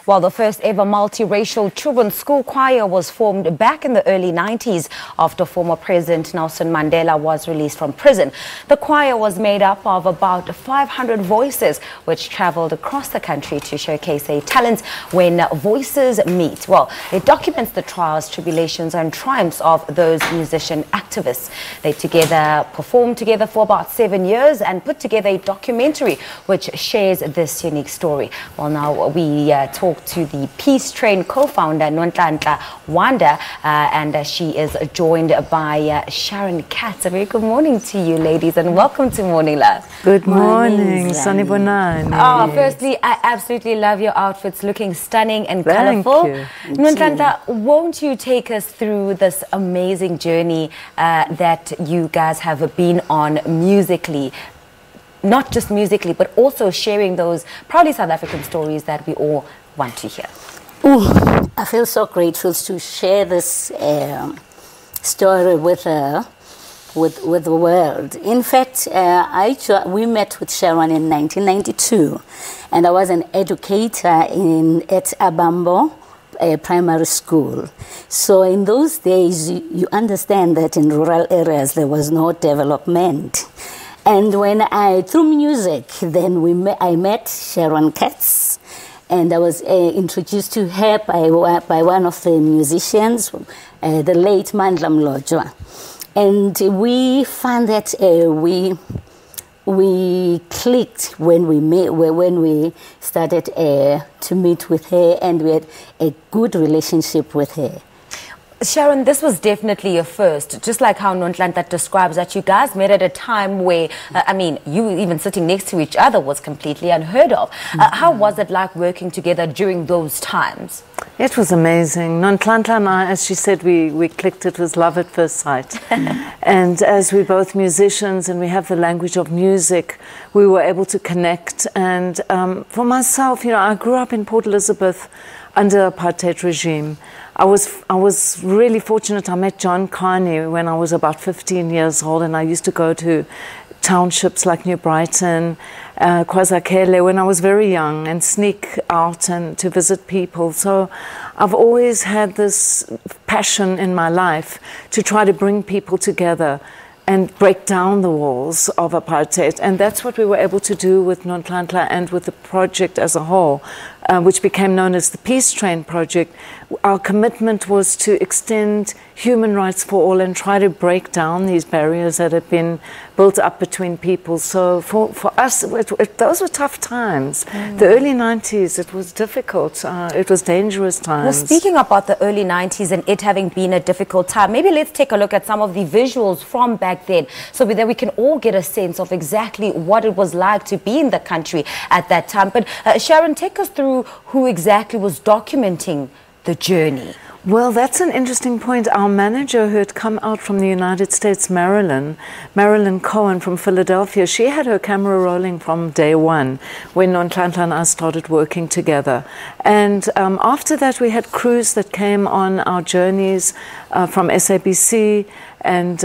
Well, the first ever multiracial children's school choir was formed back in the early 90s after former President Nelson Mandela was released from prison. The choir was made up of about 500 voices, which traveled across the country to showcase their talents when voices meet. Well, it documents the trials, tribulations and triumphs of those musician activists. They performed together for about 7 years and put together a documentary which shares this unique story. Well, now we talk to the Peace Train co-founder Nonhlanhla Wanda, and she is joined by Sharon Katz. A very good morning to you, ladies, and welcome to Nonhlanhla. Good morning, Sanibonani. Oh, firstly, I absolutely love your outfits, looking stunning and colourful. Thank you. Nonhlanhla, won't you take us through this amazing journey that you guys have been on musically? Not just musically, but also sharing those proudly South African stories that we all want to hear. Ooh, I feel so grateful to share this story with the world. In fact, we met with Sharon in 1992, and I was an educator at Abambo primary school. So in those days, you understand that in rural areas there was no development. And when through music, then I met Sharon Katz, and I was introduced to her by one of the musicians, the late Marilyn Cohen. And we found that we clicked when we started to meet with her, and we had a good relationship with her. Sharon, this was definitely a first, just like how Nonhlanhla describes that you guys met at a time where, you even sitting next to each other was completely unheard of. How was it like working together during those times? It was amazing. Nonhlanhla and I, as she said, we clicked. It was love at first sight. And as we're both musicians and we have the language of music, we were able to connect. And for myself, I grew up in Port Elizabeth under apartheid regime. I was really fortunate. I met John Carney when I was about 15 years old, and I used to go to townships like New Brighton, KwaZakele when I was very young, and sneak out and to visit people. So I've always had this passion in my life to try to bring people together and break down the walls of apartheid. And that's what we were able to do with Nonhlanhla and with the project as a whole, which became known as the Peace Train Project. Our commitment was to extend human rights for all and try to break down these barriers that have been built up between people. So for us, those were tough times. The early 90s, it was difficult. It was dangerous times. Well, speaking about the early 90s and it having been a difficult time, maybe let's take a look at some of the visuals from back then so that we can all get a sense of exactly what it was like to be in the country at that time. But Sharon, take us through who exactly was documenting the journey. Well, that's an interesting point. Our manager, who had come out from the United States, Marilyn Cohen from Philadelphia, she had her camera rolling from day one when Nonhlanhla and I started working together. And after that, we had crews that came on our journeys from SABC, and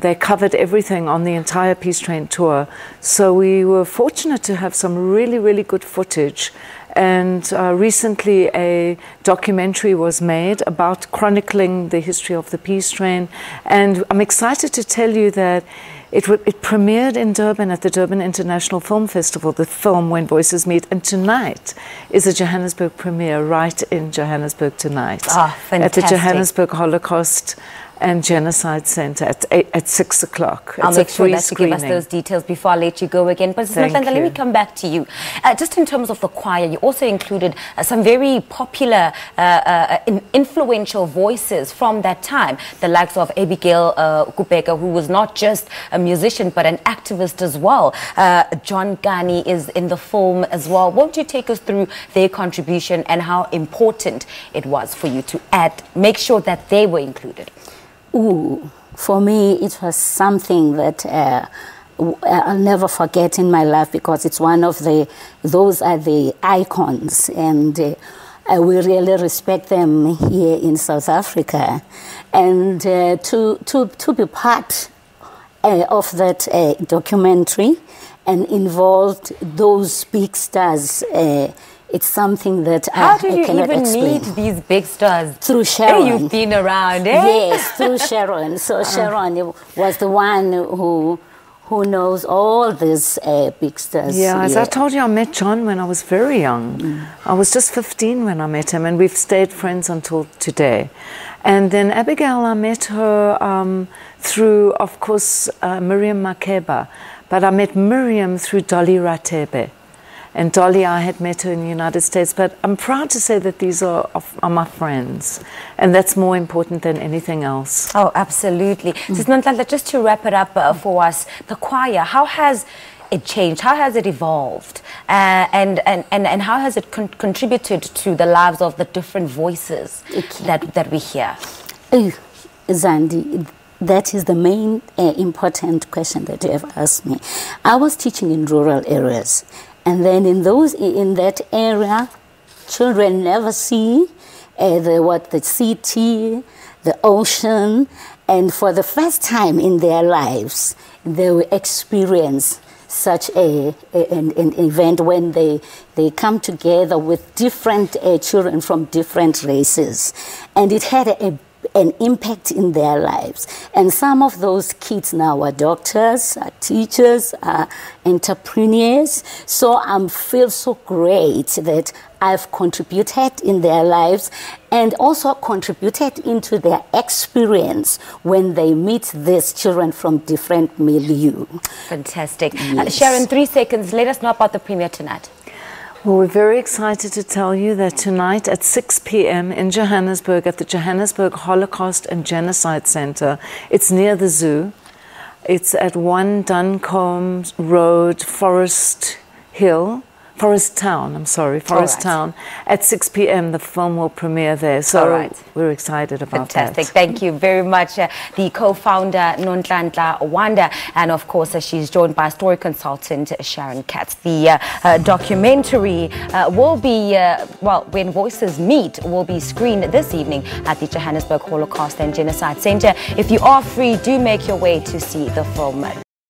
they covered everything on the entire Peace Train tour. So we were fortunate to have some really, really good footage. And recently a documentary was made about chronicling the history of the Peace Train. And I'm excited to tell you that it premiered in Durban at the Durban International Film Festival, the film When Voices Meet. And tonight is a Johannesburg premiere right in Johannesburg tonight. Ah, fantastic. At the Johannesburg Holocaust and Genocide Center at 6 o'clock. I'll make sure that you give us those details before I let you go again. But Nonhlanhla, let me come back to you. Just in terms of the choir, you also included some very popular, influential voices from that time. The likes of Abigail Kubeka, who was not just a musician but an activist as well. John Carney is in the film as well. Won't you take us through their contribution and how important it was for you to make sure that they were included? Ooh, for me, it was something that I'll never forget in my life, because it's one of those are the icons, and we really respect them here in South Africa. And to be part of that documentary and involved those big stars it's something that How I do you cannot even explain. meet these big stars? Through Sharon. Hey, you've been around, eh? Yes, through Sharon. So Sharon was the one who knows all these big stars. Yeah, as I told you, I met John when I was very young. I was just 15 when I met him, and we've stayed friends until today. And then Abigail, I met her through, of course, Miriam Makeba. But I met Miriam through Dolly Ratebe. And Dolly, I had met her in the United States. But I'm proud to say that these are my friends. And that's more important than anything else. Oh, absolutely. Sis Nonhlanhla, just to wrap it up for us, the choir, how has it changed? How has it evolved? And how has it contributed to the lives of the different voices that we hear? Zandi, that is the main important question that you have asked me. I was teaching in rural areas. And then in that area, children never see the city, the ocean, and for the first time in their lives, they will experience such an event when they come together with different children from different races. And it had an impact in their lives. And some of those kids now are doctors, are teachers, are entrepreneurs. So I feel so great that I've contributed in their lives and also contributed into their experience when they meet these children from different milieu. Fantastic. Yes. Sharon, 3 seconds. Let us know about the premiere tonight. Well, we're very excited to tell you that tonight at 6 p.m. in Johannesburg at the Johannesburg Holocaust and Genocide Center, it's near the zoo. It's at 1 Duncombe Road, Forest Town. At 6 p.m. the film will premiere there. So we're excited about that. Fantastic. Thank you very much. The co-founder, Nonhlanhla Wanda, and of course she's joined by story consultant Sharon Katz. The documentary will be, When Voices Meet, will be screened this evening at the Johannesburg Holocaust and Genocide Center. If you are free, do make your way to see the film.